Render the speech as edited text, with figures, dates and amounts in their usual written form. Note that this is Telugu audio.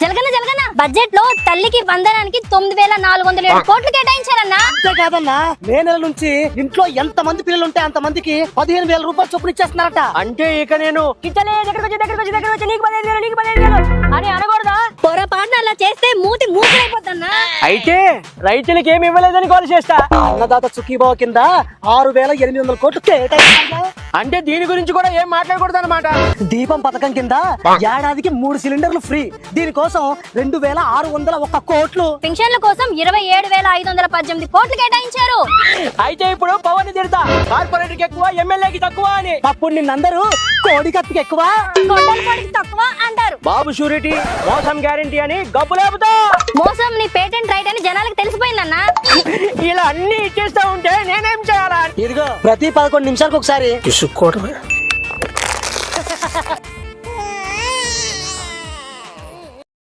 జలగన్న బడ్జెట్ లో తల్లికి వందనానికి 9,407 కోట్లు కేటాయించారన్నా. అంతే కాదన్నా, మే నెల నుంచి ఇంట్లో ఎంత మంది పిల్లలు ఉంటే అంత మందికి 15,000 రూపాయలు చొప్పున ఇచ్చేస్తున్నారట. అంటే ఇక నేను అని అనకూడదా? పొరపాటున అలా చేస్తే మూకులైపోద్దన్నా. అయితే రైతులకి ఏమి ఇవ్వలేదని కాల్ చేస్తా. అన్నదాత సుఖీభావ కింద 6,800 కోట్లు కేటాయించారు. అంటే దీని గురించి కూడా ఏం మాట్లాడకూడదు అనమాట. దీపం పథకం కింద ఏడాదికి 3 సిలిండర్లు ఫ్రీ. దీనికోసం 2,601 కోట్లు. పెన్షన్ల కోసం 27,518 కోట్లు కేటాయించారు. అయితే ఇప్పుడు పవన్ తిడతా, కార్పొరేటర్ కి ఎక్కువ ఎమ్మెల్యేకి తక్కువ అని. అప్పుడు నిన్నందరూ కోడి కత్తికి ఎక్కువ, గొడ్డలి పొడికి తక్కువ అంటారు. బాబు షూరిటీ, మోసం గ్యారంటీ అని గబ్బు లేపుతా. మోసం నీ పేటెంట్ రైట్ అని జనాలకు తెలిసిపోయిందన్నా. ఇలా అన్ని ఇచ్చేస్తా ఉంటే నేనేం చేయాలా? ఇదిగో ప్రతి 11 నిమిషాలకు ఒకసారి